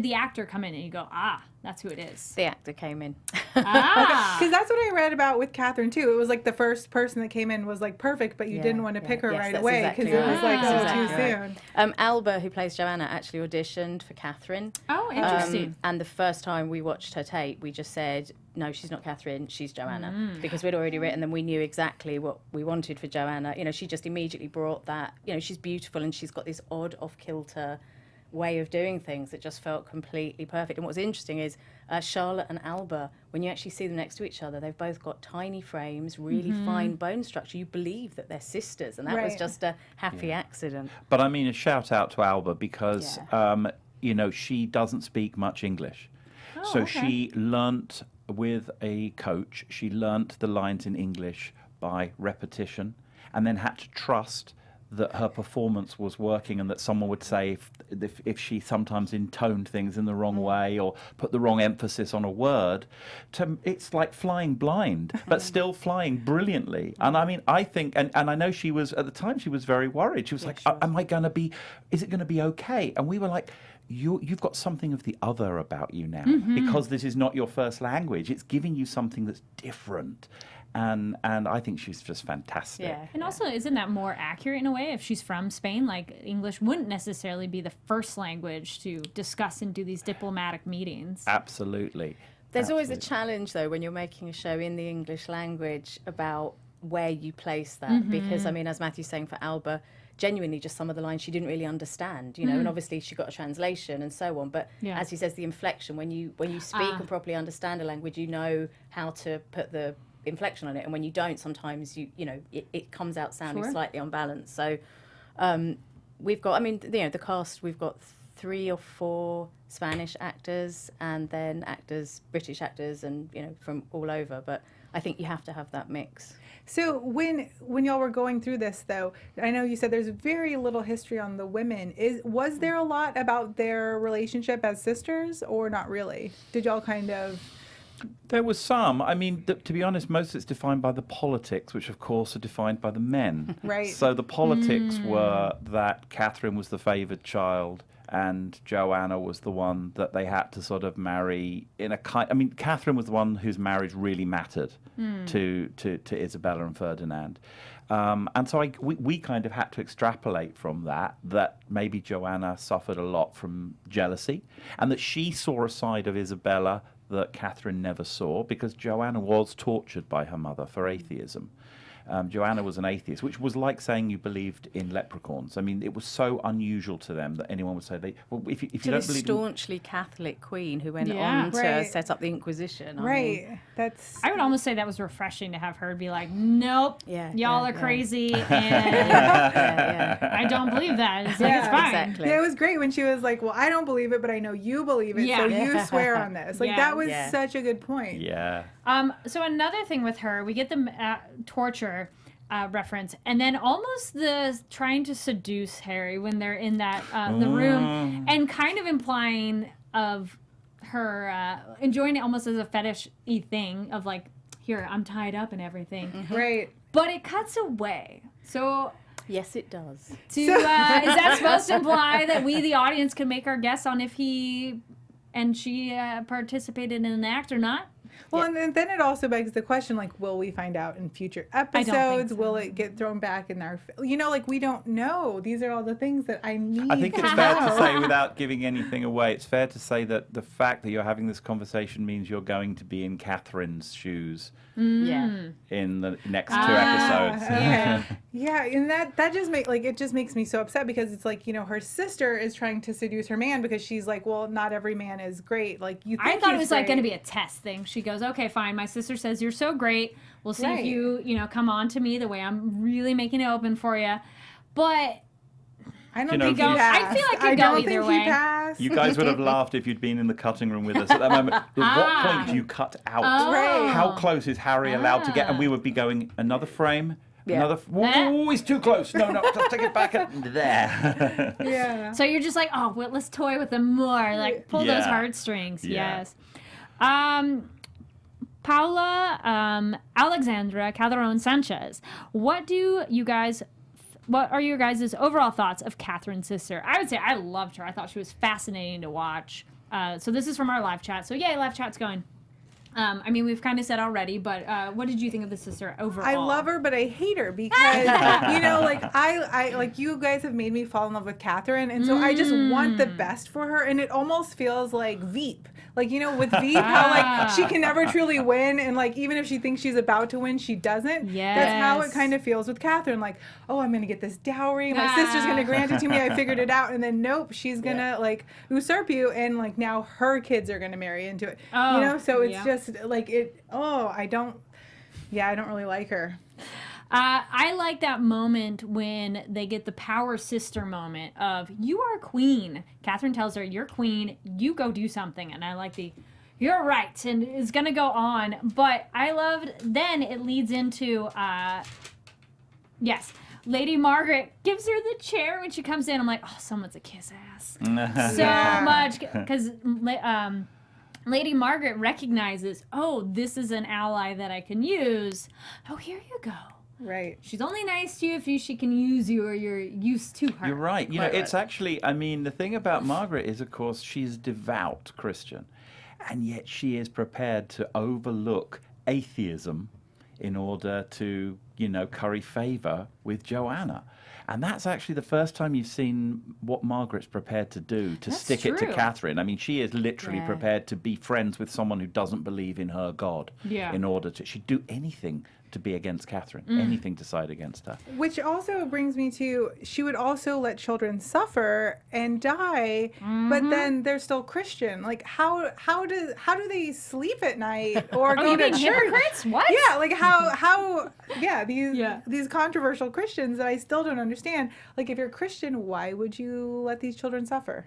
did the actor come in and you go, that's who it is? The actor came in. Because that's what I read about with Catherine too. It was like the first person that came in was like perfect, but you didn't want to pick her right away because it was like too soon. Alba, who plays Joanna, actually auditioned for Catherine. Oh, interesting. And the first time we watched her tape, we just said, no, she's not Catherine, she's Joanna. Because we'd already written them, we knew exactly what we wanted for Joanna. You know, she just immediately brought that, you know, she's beautiful and she's got this odd off-kilter way of doing things that just felt completely perfect. And what's interesting is Charlotte and Alba, when you actually see them next to each other, they've both got tiny frames, really fine bone structure. You believe that they're sisters, and that was just a happy accident. But I mean, a shout out to Alba because, you know, she doesn't speak much English. So she learnt with a coach, she learnt the lines in English by repetition and then had to trust that her performance was working and that someone would say if she sometimes intoned things in the wrong way or put the wrong emphasis on a word, it's like flying blind, but still flying brilliantly. And I mean, I think, and I know she was, at the time, she was very worried. She was like, am I going to be, is it going to be okay? And we were like, you've got something of the other about you now because this is not your first language. It's giving you something that's different. And I think she's just fantastic. Yeah. And also, isn't that more accurate in a way? If she's from Spain, like English wouldn't necessarily be the first language to discuss and do these diplomatic meetings. Absolutely. There's always a challenge, though, when you're making a show in the English language about where you place that. Because, I mean, as Matthew's saying for Alba, genuinely just some of the lines she didn't really understand, you know, and obviously she got a translation and so on. But as he says, the inflection, when you speak and properly understand a language, you know how to put the inflection on it, and when you don't, sometimes you know it comes out sounding slightly unbalanced. So we've got, I mean, you know, the cast, we've got 3 or 4 Spanish actors and then actors, British actors, and you know, from all over. But I think you have to have that mix. So when y'all were going through this, though, I know you said there's very little history on the women. Was there a lot about their relationship as sisters, or not really? Did y'all kind of? There was some. I mean, to be honest, most of it's defined by the politics, which of course are defined by the men. Right. So the politics were that Catherine was the favoured child and Joanna was the one that they had to sort of marry in a kind. I mean, Catherine was the one whose marriage really mattered to Isabella and Ferdinand. And so we kind of had to extrapolate from that maybe Joanna suffered a lot from jealousy and that she saw a side of Isabella that Catherine never saw, because Joanna was tortured by her mother for atheism. Joanna was an atheist, which was like saying you believed in leprechauns. I mean, it was so unusual to them that anyone would say, if you don't believe staunchly Catholic queen who went on to set up the Inquisition. I mean, I would almost say that was refreshing to have her be like, nope, y'all are crazy, and I don't believe that. It's like, it's fine. Exactly. Yeah, it was great when she was like, well, I don't believe it, but I know you believe it, so you swear on this. Like, that was such a good point. Yeah. So another thing with her, we get the torture reference, and then almost the trying to seduce Harry when they're in that the room, and kind of implying of her enjoying it almost as a fetish-y thing of like, here, I'm tied up and everything. Right. But it cuts away. So yes, it does. is that supposed to imply that we, the audience, can make our guess on if he and she participated in an act or not? Well, and then it also begs the question, like, will we find out in future episodes? Will it get thrown back in our, you know, like, we don't know. These are all the things that I need I think it's fair to say, without giving anything away, it's fair to say that the fact that you're having this conversation means you're going to be in Catherine's shoes in the next 2 episodes. Yeah, and that just makes me so upset, because it's like, you know, her sister is trying to seduce her man because she's like, well, not every man is great. Like, you think I thought it was great. like going to be a test thing. She goes, okay, fine. My sister says you're so great. We'll see if you know, come on to me the way I'm really making it open for you. But I don't think he passed. I feel like you go either way. You guys would have laughed if you'd been in the cutting room with us at that moment. At what point do you cut out? How close is Harry allowed to get? And we would be going, another frame. Another. Oh, he's too close. No, just take it back there. So you're just like, oh, well, let's toy with them more. Like, pull those heartstrings. Yes. Paula Alexandra Calderon Sanchez. What are your guys' overall thoughts of Catherine's sister? I would say I loved her. I thought she was fascinating to watch. So this is from our live chat. So yay, live chat's going. I mean, we've kind of said already, but what did you think of the sister overall? I love her, but I hate her because, like I like you guys have made me fall in love with Catherine, and so I just want the best for her, and it almost feels like Veep. Like, with Veep, how like she can never truly win, and like even if she thinks she's about to win, she doesn't. Yes. That's how it kind of feels with Catherine. Like, oh, I'm gonna get this dowry, my sister's gonna grant it to me, I figured it out, and then nope, she's gonna like usurp you, and like now her kids are gonna marry into it. So it's just like it. Oh, I don't really like her. I like that moment when they get the power sister moment of, you are queen. Catherine tells her, you're queen, you go do something. And I like you're right, and it's going to go on. But I loved, then it leads into, Lady Margaret gives her the chair when she comes in. I'm like, oh, someone's a kiss ass. So much. Because Lady Margaret recognizes, oh, this is an ally that I can use. Oh, here you go. Right. She's only nice to you if she can use you or you're used to her. You're right. It's actually, I mean, the thing about Margaret is, of course, she's devout Christian, and yet she is prepared to overlook atheism in order to, curry favor with Joanna. And that's actually the first time you've seen what Margaret's prepared to do, to stick it to Catherine. I mean, she is literally prepared to be friends with someone who doesn't believe in her God in order to, she'd do anything to be against Catherine, anything to side against her. Which also brings me to, she would also let children suffer and die, but then they're still Christian. Like, how do they sleep at night or go to church? Hypocrites? What? Yeah, like these controversial Christians that I still don't understand. Like, if you're Christian, why would you let these children suffer?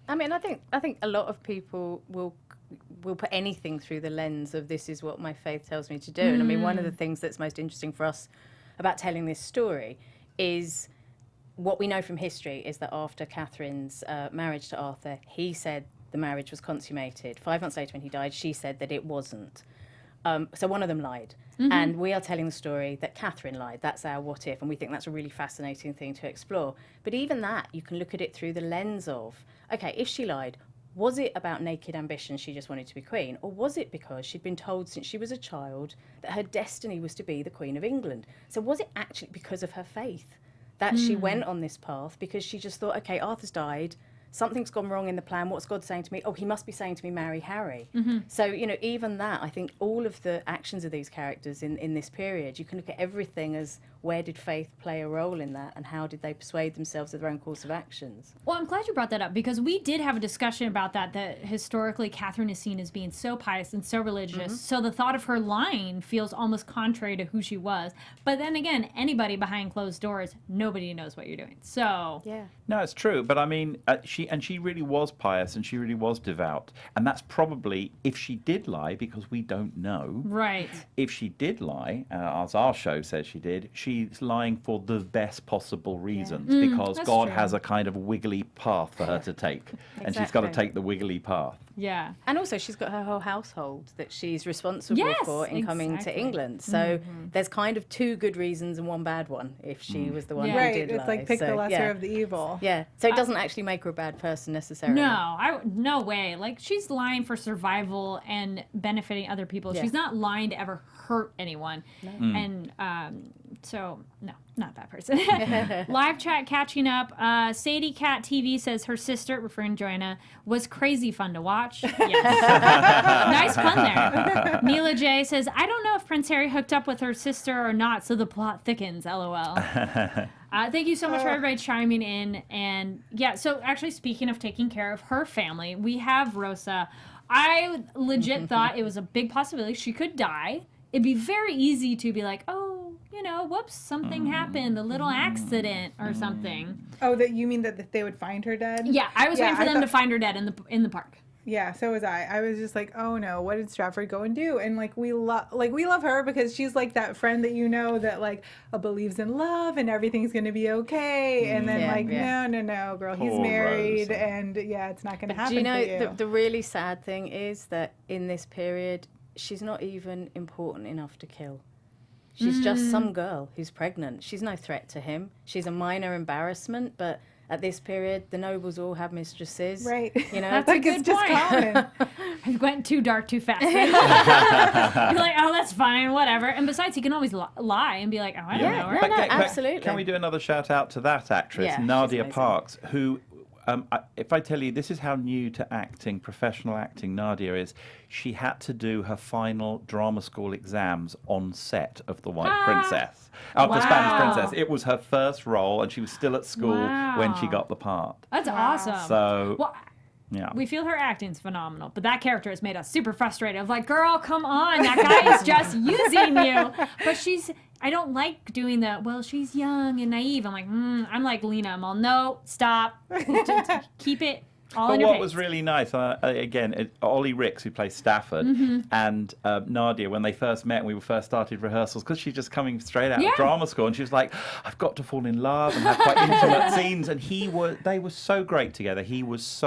I mean, I think a lot of people will put anything through the lens of, this is what my faith tells me to do. And I mean, one of the things that's most interesting for us about telling this story is what we know from history is that after Catherine's marriage to Arthur, he said the marriage was consummated. 5 months later when he died, she said that it wasn't. So one of them lied. And we are telling the story that Catherine lied. That's our what if, and we think that's a really fascinating thing to explore. But even that, you can look at it through the lens of, okay, if she lied, was it about naked ambition, she just wanted to be queen? Or was it because she'd been told since she was a child that her destiny was to be the Queen of England? So was it actually because of her faith that she went on this path? Because she just thought, okay, Arthur's died, something's gone wrong in the plan, what's God saying to me? Oh, he must be saying to me, marry Harry. So, even that, I think all of the actions of these characters in this period, you can look at everything as, where did faith play a role in that, and how did they persuade themselves of their own course of actions? Well, I'm glad you brought that up, because we did have a discussion about that historically Catherine is seen as being so pious and so religious, so the thought of her lying feels almost contrary to who she was. But then again, anybody behind closed doors, nobody knows what you're doing. So yeah. No, it's true. But I mean, she really was pious, and she really was devout. And that's probably, if she did lie, because we don't know. Right. If she did lie, as our show says she did, she's lying for the best possible reasons, because God has a kind of wiggly path for her to take. And she's got to take the wiggly path. Yeah. And also she's got her whole household that she's responsible for in coming to England. So there's kind of 2 good reasons and 1 bad one if she was the one who did lie. It's like pick the lesser of the evil. Yeah. So it doesn't actually make her a bad person necessarily. No way. Like, she's lying for survival and benefiting other people. She's not lying to ever hurt anyone. No. And so, no, not that person. Live chat catching up. Sadie Cat TV says her sister, referring to Joanna, was crazy fun to watch. Yes. Nice pun there. Mila J says, I don't know if Prince Harry hooked up with her sister or not, so the plot thickens, LOL. Thank you so much for everybody chiming in. And yeah, so actually, speaking of taking care of her family, we have Rosa. I legit thought it was a big possibility she could die. It'd be very easy to be like, oh, whoops, something happened, a little accident or something. Oh, that you mean that they would find her dead? Yeah, I was waiting for them to find her dead in the park. Yeah, so was I. I was just like, oh no, what did Stratford go and do? And we love her because she's like that friend that that believes in love and everything's gonna be okay. And then no, girl, he's married, Rosa. And it's not gonna happen. Do you know the really sad thing is that in this period, she's not even important enough to kill. She's just some girl who's pregnant. She's no threat to him. She's a minor embarrassment, but at this period, the nobles all have mistresses. Right. You know, That's a good it's just point. common. It went too dark too fast. You're like, oh, that's fine, whatever. And besides, he can always lie and be like, oh, I don't know her. no, absolutely. Can we do another shout out to that actress, Yeah, she's Nadia amazing. Parks, who, if I tell you, this is how new to acting, professional acting, Nadia is. She had to do her final drama school exams on set of The White Princess, of The Spanish Wow. Princess. It was her first role, and she was still at school when she Wow. got the part. That's awesome. So, Well, yeah. we feel her acting's phenomenal, but that character has made us super frustrated. Of like, girl, come on, that guy is just using you. But I don't like doing the, well, she's young and naive. I'm like, I'm like Lena. I'm all, no, stop. Just keep it all But in your what face. was really nice, again, Ollie Ricks, who plays Stafford, and Nadia, when they first met and we first started rehearsals, because she's just coming straight out of drama school, and she was like, I've got to fall in love and have quite intimate scenes. And they were so great together. He was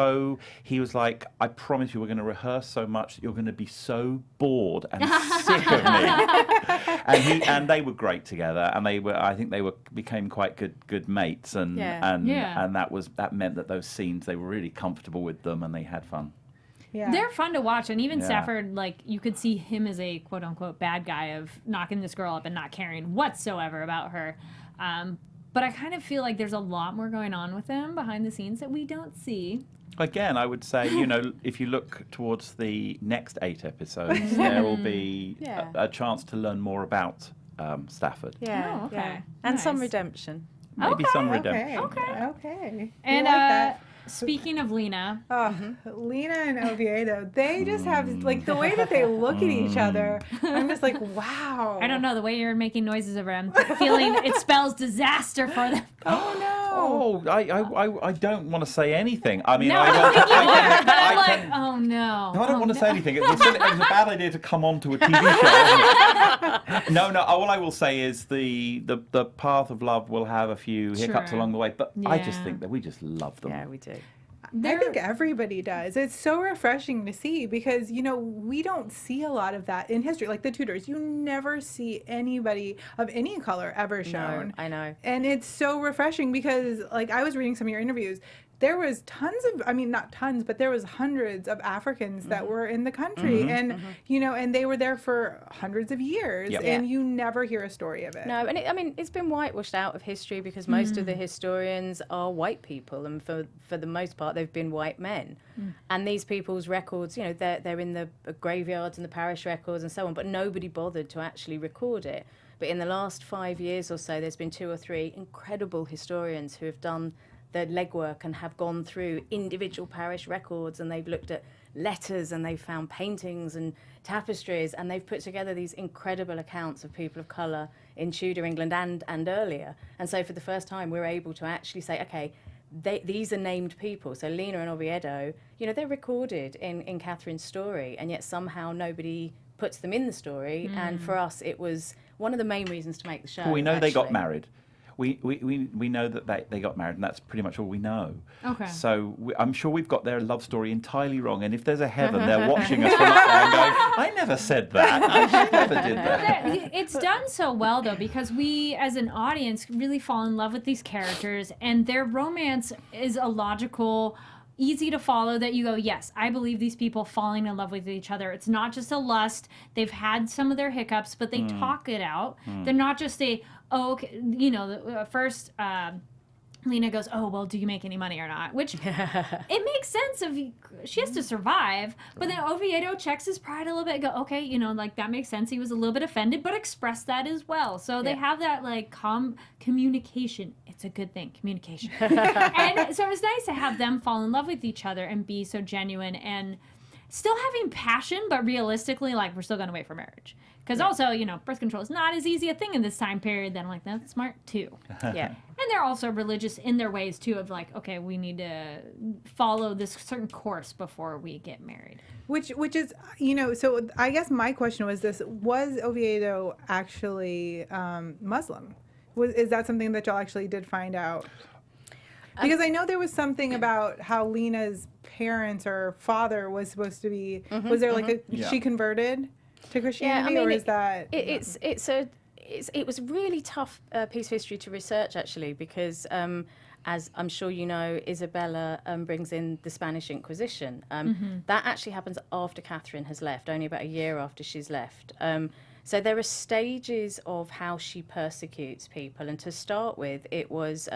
like, I promise you, we're going to rehearse so much that you're going to be so bored and sick of me. And they were great together, and I think they became quite good mates, and that meant that those scenes, they were really comfortable with them, and they had fun. Yeah. They're fun to watch, and even Yeah. Stafford, like, you could see him as a quote-unquote bad guy of knocking this girl up and not caring whatsoever about her. But I kind of feel like there's a lot more going on with him behind the scenes that we don't see. Again, I would say, if you look towards the next 8 episodes, there will be a chance to learn more about Stafford. Yeah, Oh, okay. yeah. And some Nice. redemption. Maybe some redemption. Okay. And I like that. speaking of Lena, Oh, Lena and Oviedo, they just have, like, the way that they look at each other. I'm just like, wow. I don't know, the way you're making noises over them, feeling it spells disaster for them. Oh, no. Oh, I don't want to say anything. I mean, No, I I don't. don't think you are, but I'm I like, can- oh no. No, I don't oh, want to no. say anything. It was a bad idea to come on to a TV show. No. All I will say is the path of love will have a few hiccups Sure. along the way, but I just Yeah. think that we just love them. Yeah, we do. I think everybody does. It's so refreshing to see because, we don't see a lot of that in history. Like the Tudors, you never see anybody of any color ever shown. No, I know. And it's so refreshing because, like, I was reading some of your interviews. There was not tons, but there was hundreds of Africans that were in the country. And, and they were there for hundreds of years. Yep. And you never hear a story of it. No, and it's been whitewashed out of history because most of the historians are white people, and for the most part, they've been white men. And these people's records, they're in the graveyards and the parish records and so on, but nobody bothered to actually record it. But in the last 5 years or so, there's been 2 or 3 incredible historians who have done the legwork and have gone through individual parish records, and they've looked at letters, and they've found paintings and tapestries, and they've put together these incredible accounts of people of colour in Tudor England and earlier. And so for the first time, we're able to actually say, okay, these are named people. So Lena and Oviedo, they're recorded in Catherine's story, and yet somehow nobody puts them in the story. And for us, it was one of the main reasons to make the show. Well, we know they got actually. married. We know that they got married, and that's pretty much all we know. Okay. So I'm sure we've got their love story entirely wrong. And if there's a heaven, they're watching us from up there and going, I never said that. I never did that. It's done so well though, because we as an audience really fall in love with these characters, and their romance is a logical, easy to follow, that you go, yes, I believe these people falling in love with each other. It's not just a lust. They've had some of their hiccups, but they talk it out. They're not just first Lena goes, oh, well, do you make any money or not? Which it makes sense she has to survive. But then Oviedo checks his pride a little bit and go, okay, that makes sense. He was a little bit offended, but expressed that as well. So they have that communication. It's a good thing, communication. And so it's nice to have them fall in love with each other and be so genuine and still having passion, but realistically, we're still going to wait for marriage. Because also, birth control is not as easy a thing in this time period. Then I'm like, that's smart too. Yeah. And they're also religious in their ways too, of okay, we need to follow this certain course before we get married. Which is, so I guess my question was this: was Oviedo actually Muslim? Is that something that y'all actually did find out? Because I know there was something about how Lena's parents or father was supposed to be. Was there she converted to Christianity, or is that? It was a really tough piece of history to research, actually, because as I'm sure you know, Isabella brings in the Spanish Inquisition. That actually happens after Catherine has left, only about a year after she's left. So there are stages of how she persecutes people. And to start with, it was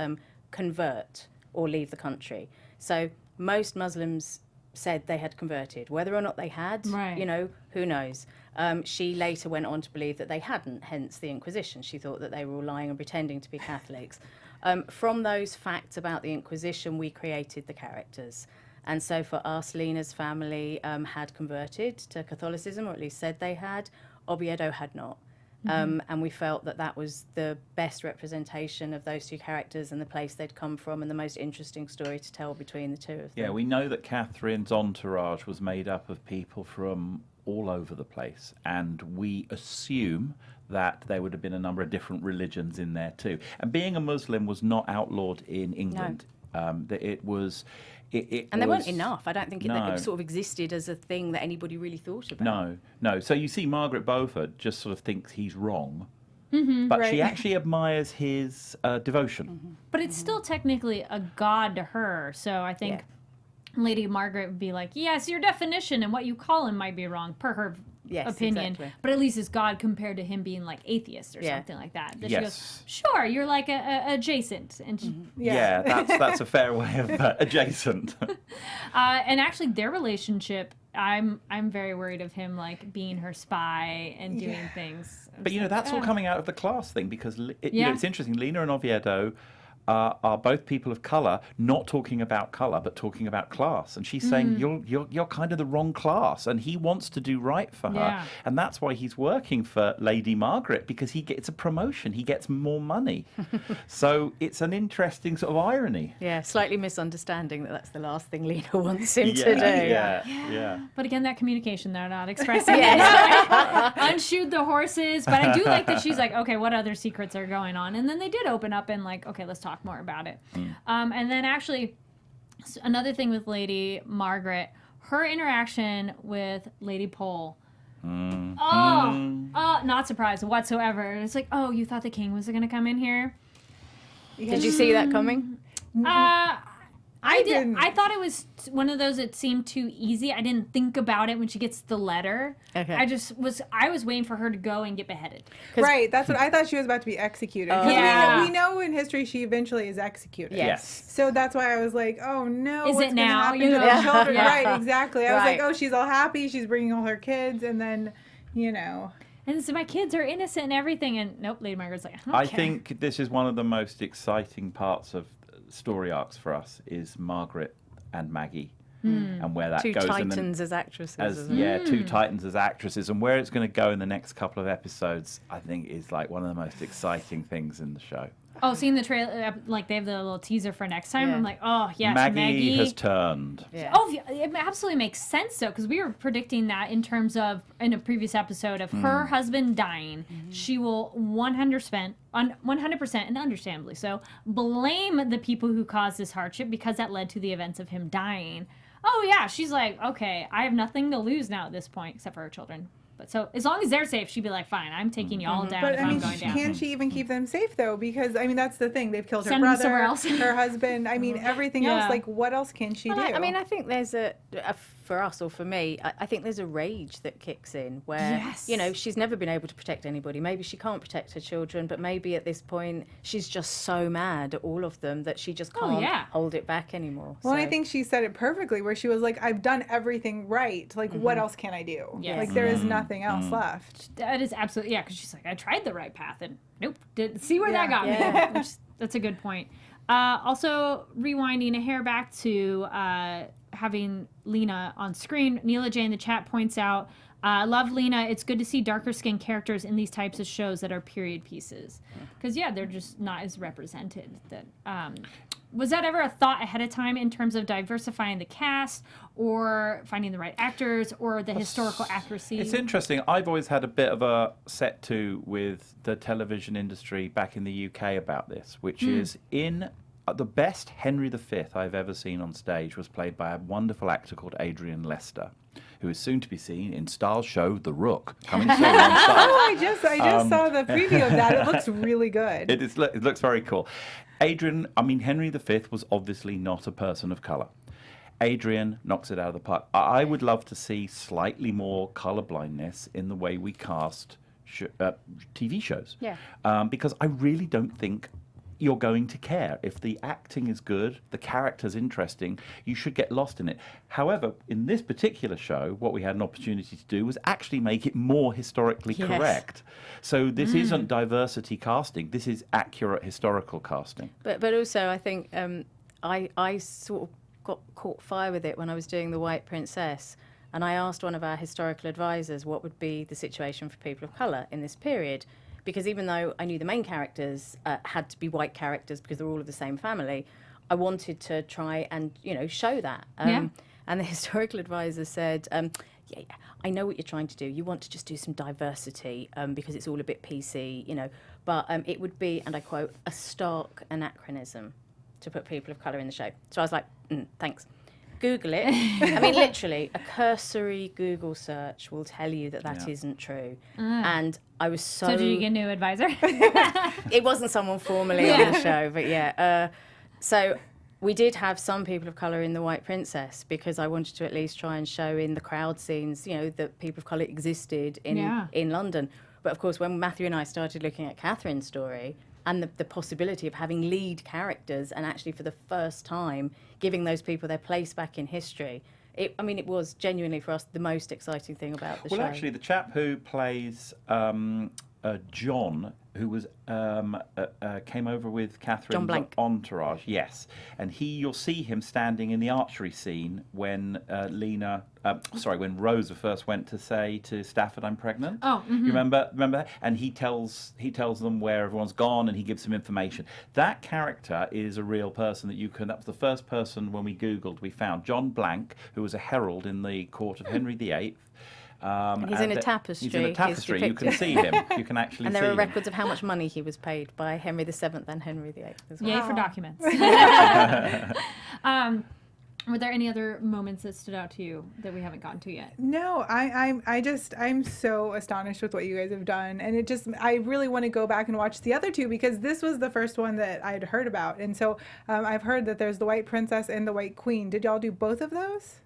convert or leave the country. So most Muslims said they had converted. Whether or not they had, you know, who knows? She later went on to believe that they hadn't, hence the Inquisition. She thought that they were all lying and pretending to be Catholics. From those facts about the Inquisition, we created the characters. And so for us, Lena's family had converted to Catholicism, or at least said they had. Oviedo had not. And we felt that that was the best representation of those two characters and the place they'd come from and the most interesting story to tell between the two of them. Yeah, we know that Catherine's entourage was made up of people from all over the place, and we assume that there would have been a number of different religions in there too. And being a Muslim was not outlawed in England. That it was... And there weren't enough. I don't think it sort of existed as a thing that anybody really thought about. No. So you see Margaret Beaufort just sort of thinks he's wrong, but she actually admires his devotion. But it's still technically a god to her. So I think Lady Margaret would be like, yes, your definition and what you call him might be wrong, per her opinion. Exactly. But at least it's God compared to him being like atheist or something like that. She goes, sure, you're like a adjacent. And she, that's a fair way of adjacent. And actually their relationship, I'm very worried of him like being her spy and doing things. But you know, that's all coming out of the class thing, because you know, it's interesting. Lena and Oviedo are both people of colour, not talking about colour, but talking about class. And she's saying, you're kind of the wrong class. And he wants to do right for her. And that's why he's working for Lady Margaret, because he gets a promotion. He gets more money. So it's an interesting sort of irony. Yeah, slightly misunderstanding that that's the last thing Lena wants him to do. Yeah. But again, that communication, they're not expressing it. Unshoot the horses. But I do like that she's like, okay, what other secrets are going on? And then they did open up and like, okay, let's talk more about it. And then actually another thing with Lady Margaret, her interaction with Lady Pole, not surprised whatsoever. It's like, oh, you thought the king was going to come in here? Did you see that coming? I did. I thought it was one of those that seemed too easy. I didn't think about it when she gets the letter. Okay. I was waiting for her to go and get beheaded. Right. That's what I thought. She was about to be executed. We know in history she eventually is executed. Yes. So that's why I was like, oh no, is what's it now? Happen to the children? Right. Exactly. I was like, oh, she's all happy. She's bringing all her kids, and then, you know. And so my kids are innocent and everything, and nope, Lady Margaret's like, I think this is one of the most exciting parts of story arcs for us, is Margaret and Maggie, and where that goes. Two titans as actresses. Two titans as actresses, and where it's going to go in the next couple of episodes, I think is like one of the most exciting things in the show. Oh, seeing the trailer, like they have the little teaser for next time. I'm like, oh yes, Maggie has turned. Yeah. Oh, it absolutely makes sense though, because we were predicting that in terms of in a previous episode of her husband dying, she will 100% and understandably so blame the people who caused this hardship because that led to the events of him dying. Oh yeah, she's like, okay, I have nothing to lose now at this point except for her children. But so as long as they're safe, she'd be like, fine, I'm taking y'all down. But if I'm going down. Can she even keep them safe though? Because I mean, that's the thing. They've killed her Send them somewhere brother, else. her husband. I mean, everything else. Like, what else can she do? I mean, I think there's for us or for me, I think there's a rage that kicks in where, you know, she's never been able to protect anybody. Maybe she can't protect her children, but maybe at this point she's just so mad at all of them that she just can't hold it back anymore. Well, I think she said it perfectly where she was like, I've done everything right. Like, what else can I do? Yes. Like, there is nothing else left. That is absolutely, because she's like, I tried the right path and nope, didn't see where that got me. That's a good point. Also, rewinding a hair back to having Lena on screen, Neela J in the chat points out, love Lena, it's good to see darker skinned characters in these types of shows that are period pieces. Because, they're just not as represented. Was that ever a thought ahead of time in terms of diversifying the cast or finding the right actors or the historical accuracy? It's interesting. I've always had a bit of a set to with the television industry back in the UK about this, which is in the best Henry V I've ever seen on stage was played by a wonderful actor called Adrian Lester, who is soon to be seen in Star's show The Rook, coming soon on Star. Oh, I just saw the preview of that. It looks really good. It looks very cool. Henry V was obviously not a person of colour. Adrian knocks it out of the park. I would love to see slightly more colourblindness in the way we cast TV shows. Yeah. Because I really don't think you're going to care. If the acting is good, the character's interesting, you should get lost in it. However, in this particular show, what we had an opportunity to do was actually make it more historically correct. So this isn't diversity casting, this is accurate historical casting. But also, I think I sort of got caught fire with it when I was doing The White Princess. And I asked one of our historical advisors what would be the situation for people of colour in this period. Because even though I knew the main characters had to be white characters because they're all of the same family, I wanted to try and, show that. And the historical advisor said, yeah, I know what you're trying to do. You want to just do some diversity because it's all a bit PC, but it would be, and I quote, a stark anachronism to put people of colour in the show. So I was like, thanks. Google it. I mean, literally, a cursory Google search will tell you that isn't true. And I was so... So did you get a new advisor? It wasn't someone formally on the show, but yeah. So we did have some people of colour in The White Princess because I wanted to at least try and show in the crowd scenes, that people of colour existed in London. But of course, when Matthew and I started looking at Catherine's story and the possibility of having lead characters and actually for the first time giving those people their place back in history, it was genuinely for us the most exciting thing about the show. Well, actually, the chap who plays John, who was came over with Catherine's entourage, yes, and you'll see him standing in the archery scene when when Rosa first went to say to Stafford, "I'm pregnant." Oh, you remember that? And he tells them where everyone's gone, and he gives them information. That character is a real person that you can. That was the first person when we Googled we found John Blank, who was a herald in the court of Henry VIII. And he's in a tapestry. He's in a tapestry. You can see him. You can actually see him. And there are records of how much money he was paid by Henry VII and Henry VIII as well. Yay for documents. Were there any other moments that stood out to you that we haven't gotten to yet? No, I'm so astonished with what you guys have done, and I really want to go back and watch the other two because this was the first one that I had heard about, and so I've heard that there's the White Princess and the White Queen. Did y'all do both of those?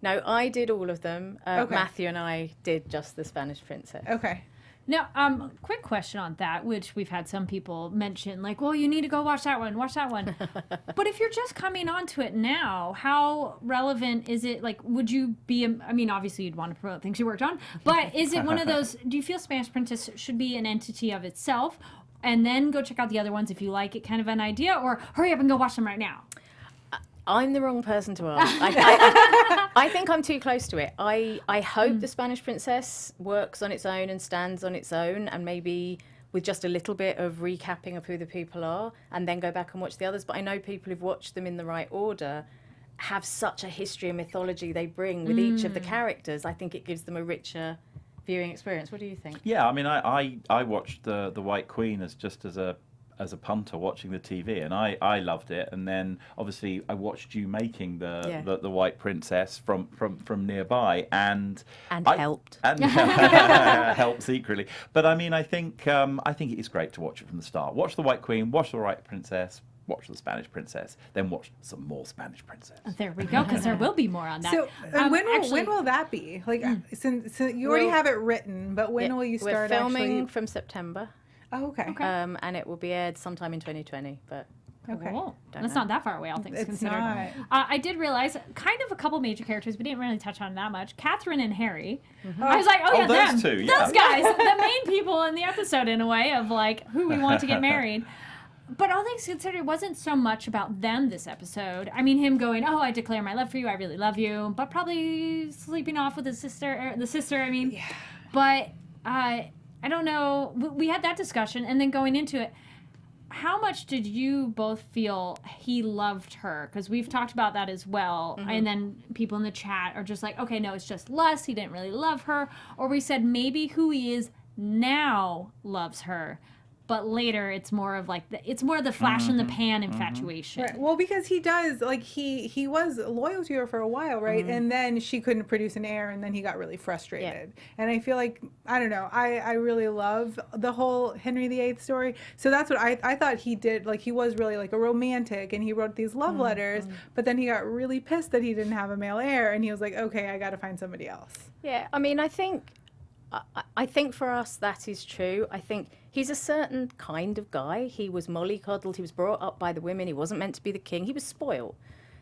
No, I did all of them. Okay. Matthew and I did just the Spanish Princess. Okay. Now, quick question on that, which we've had some people mention, like, well, you need to go watch that one. But if you're just coming onto it now, how relevant is it? Like, would you be, obviously you'd want to promote things you worked on, but is it one of those, do you feel Spanish Princess should be an entity of itself and then go check out the other ones if you like it, kind of an idea, or hurry up and go watch them right now? I'm the wrong person to ask. I think I'm too close to it. I hope the Spanish Princess works on its own and stands on its own, and maybe with just a little bit of recapping of who the people are, and then go back and watch the others. But I know people who've watched them in the right order have such a history and mythology they bring with each of the characters. I think it gives them a richer viewing experience. What do you think? Yeah, I watched the White Queen as a punter watching the TV, and I loved it. And then obviously I watched you making the White Princess from nearby, and helped helped secretly. But I think it is great to watch it from the start. Watch the White Queen, watch the White Princess, watch the Spanish Princess, then watch some more Spanish Princess. There we go, because there will be more on that. So when will that be? Like, since you already have it written, but when will you start? We're filming from September. Oh, okay. And it will be aired sometime in 2020, but okay. Cool. That's not that far away, all things considered. Not. I did realize kind of a couple major characters, we didn't really touch on that much. Catherine and Harry. I was like, those two, yeah. Those guys, the main people in the episode in a way of like who we want to get married. But all things considered, it wasn't so much about them this episode. Him going, "Oh, I declare my love for you. I really love you," but probably sleeping off with the sister. Yeah. But I don't know. We had that discussion, and then going into it, how much did you both feel he loved her? Because we've talked about that as well. And then people in the chat are just like, okay, no, it's just lust. He didn't really love her. Or we said maybe who he is now loves her. but later it's more of like it's more of the flash in the pan infatuation. Right. Well, because he does, like, he was loyal to her for a while, right? And then she couldn't produce an heir, and then he got really frustrated. And I feel like, I don't know, I really love the whole Henry VIII story. So that's what I thought he did. Like, he was really like a romantic, and he wrote these love letters, but then he got really pissed that he didn't have a male heir, and he was like, okay, I got to find somebody else. Yeah, I mean, I think for us that is true. I think he's a certain kind of guy. He was mollycoddled. He was brought up by the women. He wasn't meant to be the king. He was spoiled.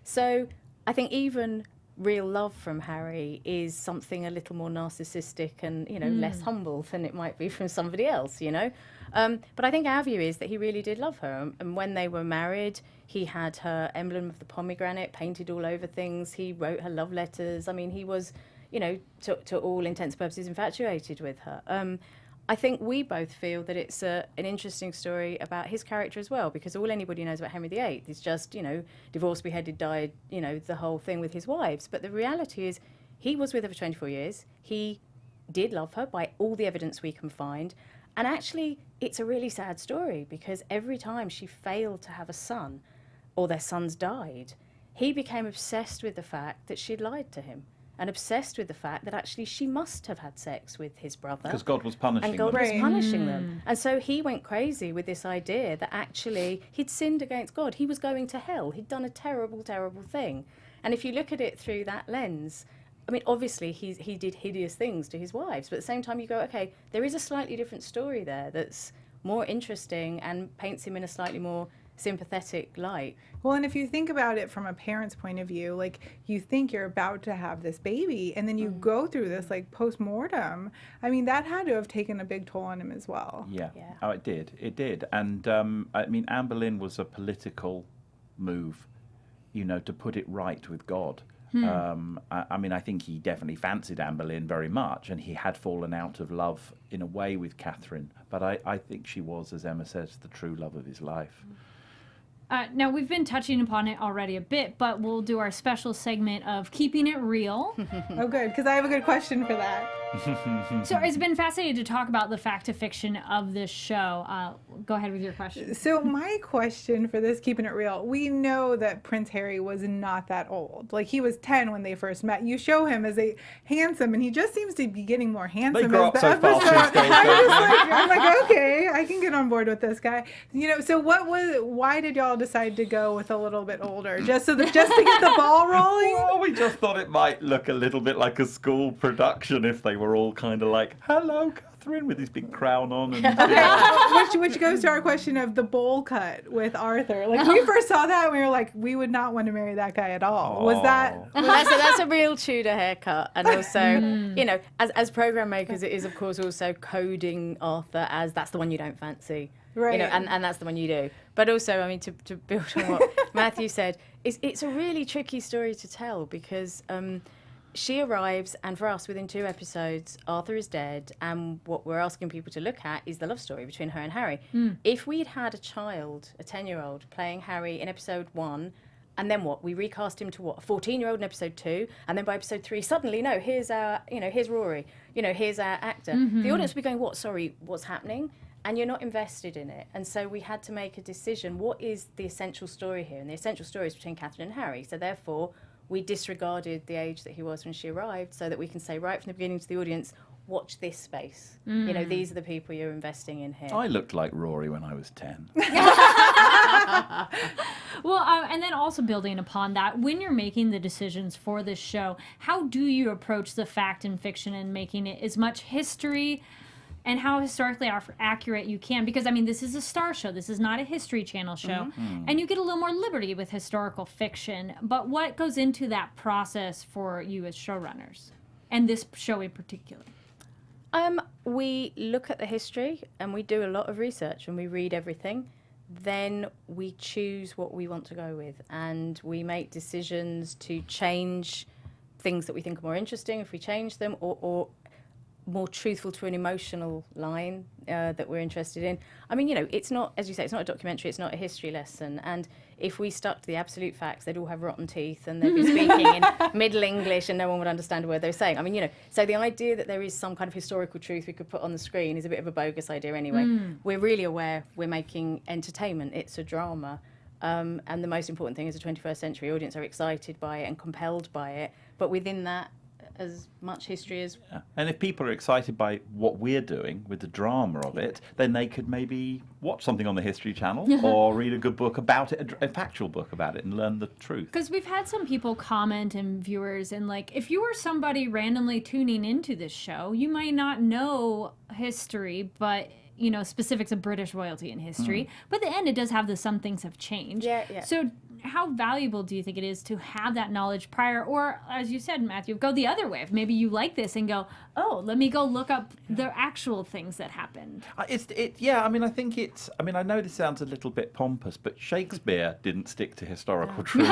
So I think even real love from Harry is something a little more narcissistic and, you know, less humble than it might be from somebody else, you know. But I think our view is that he really did love her. And when they were married, he had her emblem of the pomegranate painted all over things. He wrote her love letters. I mean, he was, you know, to all intents and purposes, infatuated with her. I think we both feel that it's an interesting story about his character as well, because all anybody knows about Henry VIII is just, you know, divorced, beheaded, died, you know, the whole thing with his wives. But the reality is he was with her for 24 years. He did love her by all the evidence we can find. And actually, it's a really sad story, because every time she failed to have a son or their sons died, he became obsessed with the fact that she'd lied to him, and obsessed with the fact that actually she must have had sex with his brother. Because God was punishing and God them. was punishing them. And so he went crazy with this idea that actually he'd sinned against God. He was going to hell. He'd done a terrible, terrible thing. And if you look at it through that lens, I mean, obviously he did hideous things to his wives, but at the same time you go, okay, there is a slightly different story there that's more interesting and paints him in a slightly more sympathetic light. Well, and if you think about it from a parent's point of view, like, you think you're about to have this baby, and then you go through this, like, post-mortem. I mean, that had to have taken a big toll on him as well. Yeah. Oh, it did. And, I mean, Anne Boleyn was a political move, you know, to put it right with God. I mean, I think he definitely fancied Anne Boleyn very much, and he had fallen out of love in a way with Catherine. But I think she was, as Emma says, the true love of his life. Now, we've been touching upon it already a bit, but we'll do our special segment of Keeping It Real. Oh, good, because I have a good question for that. So it's been fascinating to talk about the fact of fiction of this show. Go ahead with your question. So my question for this, Keeping It Real, we know that Prince Harry was not that old. Like, he was 10 when they first met. You show him as a handsome, and he just seems to be getting more handsome. They grow as up the so fast episode. these days, I'm like, okay, I can get on board with this guy. You know, so why did y'all decide to go with a little bit older? Just to get the ball rolling? Well, we just thought it might look a little bit like a school production if they were all kind of like, hello, Catherine, with his big crown on. And, which goes to our question of the bowl cut with Arthur. Like, we first saw that, and we were like, we would not want to marry that guy at all. Was that... Well, that's a real Tudor haircut. And also, you know, as program makers, it is, of course, also coding Arthur as that's the one you don't fancy. Right. You know, and that's the one you do. But also, I mean, to build on what Matthew said, it's a really tricky story to tell, because she arrives, and for us, within 2 episodes, Arthur is dead, and what we're asking people to look at is the love story between her and Harry. If we'd had a child, a 10-year-old, playing Harry in episode 1, and then what? We recast him to what? A 14-year-old in episode 2, and then by episode 3, suddenly, no, here's Rory, here's our actor. The audience will be going, what? Sorry, what's happening? And you're not invested in it. And so we had to make a decision. What is the essential story here? And the essential story is between Catherine and Harry. So therefore, we disregarded the age that he was when she arrived, so that we can say right from the beginning to the audience, watch this space. You know, these are the people you're investing in here. I looked like Rory when I was 10. Well, and then also building upon that, when you're making the decisions for this show, how do you approach the fact and fiction and making it as much history and how historically accurate you can? Because, I mean, this is a star show. This is not a History Channel show. And you get a little more liberty with historical fiction. But what goes into that process for you as showrunners, and this show in particular? We look at the history, and we do a lot of research, and we read everything. Then we choose what we want to go with, and we make decisions to change things that we think are more interesting if we change them, or more truthful to an emotional line that we're interested in. I mean, it's not, as you say, it's not a documentary, it's not a history lesson. And if we stuck to the absolute facts, they'd all have rotten teeth and they'd be speaking in Middle English and no one would understand a word they were saying. I mean, you know, so the idea that there is some kind of historical truth we could put on the screen is a bit of a bogus idea anyway. We're really aware we're making entertainment. It's a drama. And the most important thing is the 21st century audience are excited by it and compelled by it. But within that, as much history as... Yeah. And if people are excited by what we're doing with the drama of it, then they could maybe watch something on the History Channel or read a good book about it, a factual book about it, and learn the truth. Because we've had some people comment and viewers, and like, if you were somebody randomly tuning into this show, you might not know history, but... you know, specifics of British royalty and history. But at the end, it does have some things have changed. Yeah. So how valuable do you think it is to have that knowledge prior? Or, as you said, Matthew, go the other way. If maybe you like this and go, oh, let me go look up the actual things that happened. Yeah, I mean, I think it's... I mean, I know this sounds a little bit pompous, but Shakespeare didn't stick to historical truth.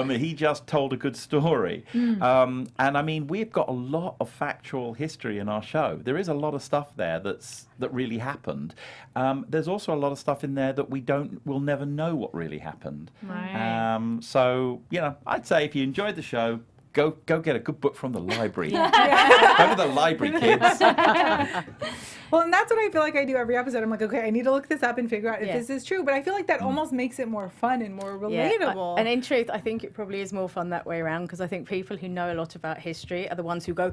He just told a good story. And, I mean, we've got a lot of factual history in our show. There is a lot of stuff there that really happened. There's also a lot of stuff in there that we'll never know what really happened. Right. So, you know, I'd say if you enjoyed the show, go get a good book from the library. Go to the library, kids. Well, and that's what I feel like I do every episode. I'm like, okay, I need to look this up and figure out if this is true. But I feel like that almost makes it more fun and more relatable. And in truth, I think it probably is more fun that way around, because I think people who know a lot about history are the ones who go,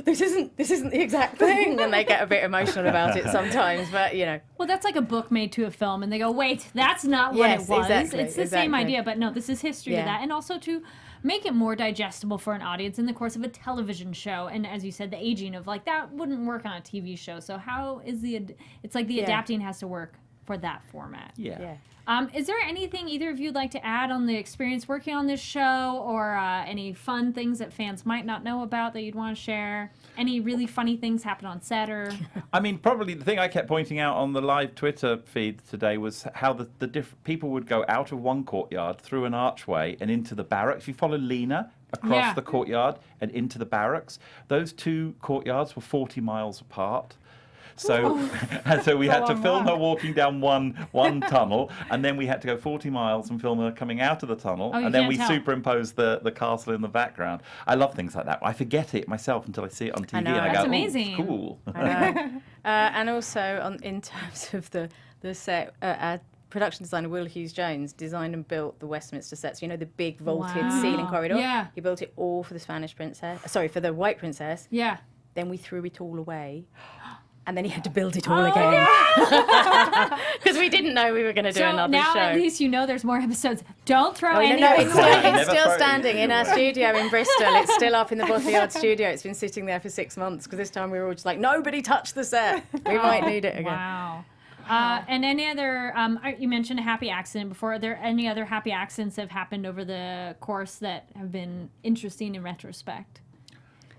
this isn't the exact thing, and they get a bit emotional about it sometimes. But you know, well, that's like a book made to a film, and they go, wait, that's not what it was. Exactly, it's the same idea, but no, this is history to that, and also to make it more digestible for an audience in the course of a television show. And as you said, the aging of like that wouldn't work on a TV show. So how is it's like the adapting has to work for that format. Yeah. Is there anything either of you would like to add on the experience working on this show, or any fun things that fans might not know about that you'd want to share? Any really funny things happen on set? Or I mean, probably the thing I kept pointing out on the live Twitter feed today was how the different people would go out of one courtyard through an archway and into the barracks. You follow Lena across the courtyard and into the barracks. Those two courtyards were 40 miles apart. So, and so we had to film her walking down one tunnel, and then we had to go 40 miles and film her coming out of the tunnel, and then we superimposed the castle in the background. I love things like that. I forget it myself until I see it on TV, and I go, amazing. Oh, cool. And also, in terms of the set, our production designer Will Hughes-Jones designed and built the Westminster sets. You know, the big vaulted ceiling corridor? Yeah. He built it all for the Spanish princess. Sorry, for the White Princess. Yeah. Then we threw it all away. And then he had to build it all again. Because we didn't know we were going to do another show. So now at least you know there's more episodes. Don't throw any No, of it's still standing in our studio in Bristol. It's still up in the Bottle Yard studio. It's been sitting there for 6 months, because this time we were all just like, nobody touch the set. We might need it again. Wow. And any other, you mentioned a happy accident before. Are there any other happy accidents that have happened over the course that have been interesting in retrospect?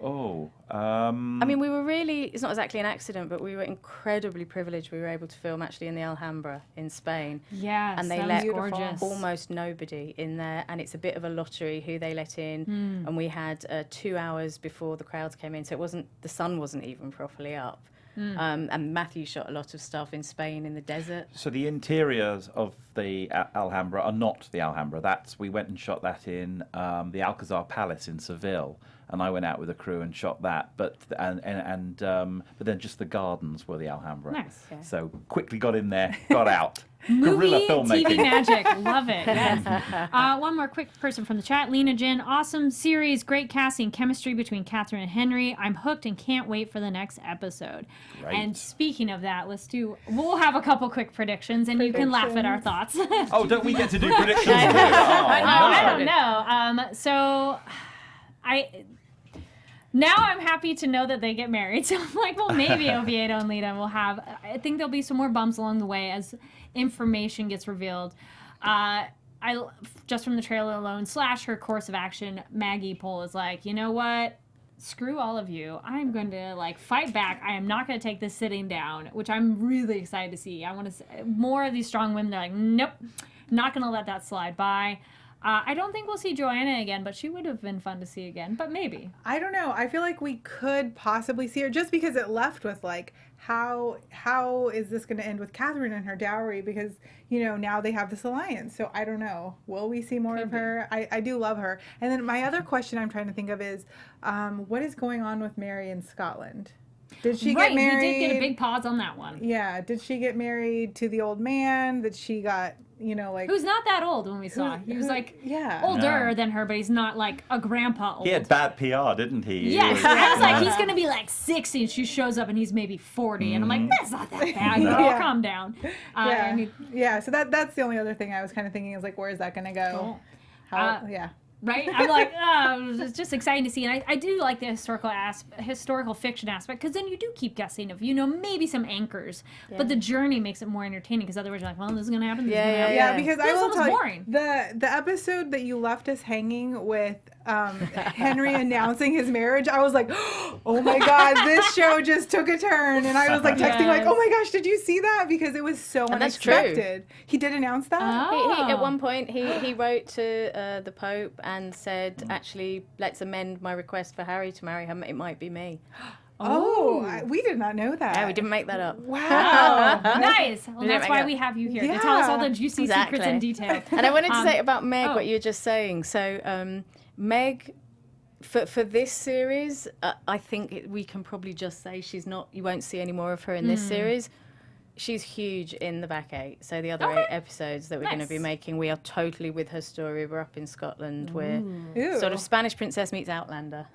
I mean, we were really, it's not exactly an accident, but we were incredibly privileged. We were able to film actually in the Alhambra in Spain. Yes, and they that let was gorgeous. Almost nobody in there, and it's a bit of a lottery who they let in. And we had 2 hours before the crowds came in, so the sun wasn't even properly up. And Matthew shot a lot of stuff in Spain in the desert. So the interiors of the Alhambra are not the Alhambra. We went and shot that in the Alcazar Palace in Seville, and I went out with a crew and shot that. But then just the gardens were the Alhambra. Nice. Yeah. So quickly got in there, got out. Movie, Guerrilla filmmaking. TV magic. Love it. Yes. One more quick person from the chat. Lena Jin. Awesome series. Great casting. Chemistry between Catherine and Henry. I'm hooked and can't wait for the next epised. Great. And speaking of that, we'll have a couple quick predictions, and you can laugh at our thoughts. Oh, don't we get to do predictions? I don't know. Now I'm happy to know that they get married. So I'm like, well, maybe Oviedo and Lita will have... I think there'll be some more bumps along the way as information gets revealed. Just from the trailer alone, / her course of action, Maggie Pohl is like, you know what? Screw all of you. I'm going to fight back. I am not going to take this sitting down, which I'm really excited to see. I want to see more of these strong women. They're like, nope, not going to let that slide by. I don't think we'll see Joanna again, but she would have been fun to see again. But maybe. I don't know. I feel like we could possibly see her just because it left with like, how is this going to end with Catherine and her dowry? Because, you know, now they have this alliance. So I don't know. Will we see more of her? I do love her. And then my other question I'm trying to think of is, what is going on with Mary in Scotland? Did she get married? We did get a big pause on that one. Yeah. Did she get married to the old man that she got, you know, like... Who's not that old when we saw. He was like older than her, but he's not like a grandpa old. He had bad PR, didn't he? Yes. I was like, he's going to be like 60 and she shows up and he's maybe 40. And I'm like, that's not that bad. Girl, calm down. So that's the only other thing I was kind of thinking is like, where is that going to go? Right? I'm like, it's just exciting to see. And I do like the historical fiction aspect, because then you do keep guessing of, you know, maybe some anchors. Yeah. But the journey makes it more entertaining, because otherwise you're like, well, this is going to happen. Yeah, because I will tell boring. you, the episode that you left us hanging with Henry announcing his marriage, I was like, oh my God, this show just took a turn. And I was like texting like, oh my gosh, did you see that? Because it was so unexpected. True. He did announce that? Oh. He, at one point, he wrote to the Pope and said, actually, let's amend my request for Harry to marry her. It might be me. We did not know that. Yeah, we didn't make that up. Wow. Nice. Well, that's why we have you here to tell us all the juicy secrets and details. And I wanted to say about Meg what you were just saying. So Meg, for this series, I think we can probably just say she's not, you won't see any more of her in this series. She's huge in the back 8. So the other 8 episodes that we're going to be making, we are totally with her story. We're up in Scotland. We're sort of Spanish Princess meets Outlander.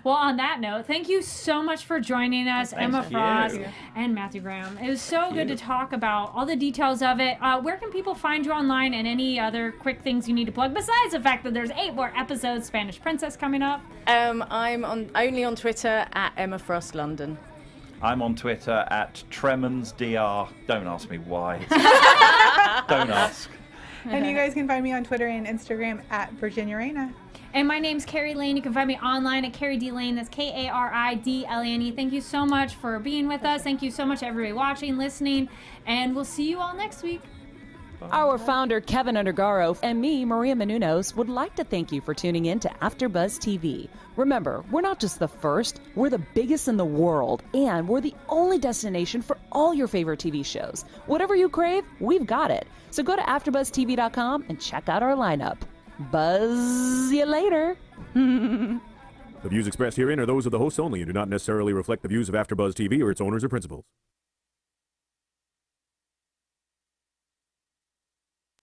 Well, on that note, thank you so much for joining us, Emma Frost and Matthew Graham. It was so good to talk about all the details of it. Where can people find you online, and any other quick things you need to plug, besides the fact that there's 8 more episodes, Spanish Princess, coming up? I'm only on Twitter at Emma Frost London. I'm on Twitter at TremonsDR. Don't ask me why. Don't ask. And you guys can find me on Twitter and Instagram at Virginia Reina. And my name's Carrie Lane. You can find me online at Carrie D Lane. That's KARIDLANE. Thank you so much for being with us. Thank you so much, everybody watching, listening, and we'll see you all next week. Our founder, Keven Undergaro, and me, Maria Menounos, would like to thank you for tuning in to AfterBuzz TV. Remember, we're not just the first, we're the biggest in the world, and we're the only destination for all your favorite TV shows. Whatever you crave, we've got it. So go to AfterBuzzTV.com and check out our lineup. Buzz you later. The views expressed herein are those of the hosts only and do not necessarily reflect the views of AfterBuzz TV or its owners or principals.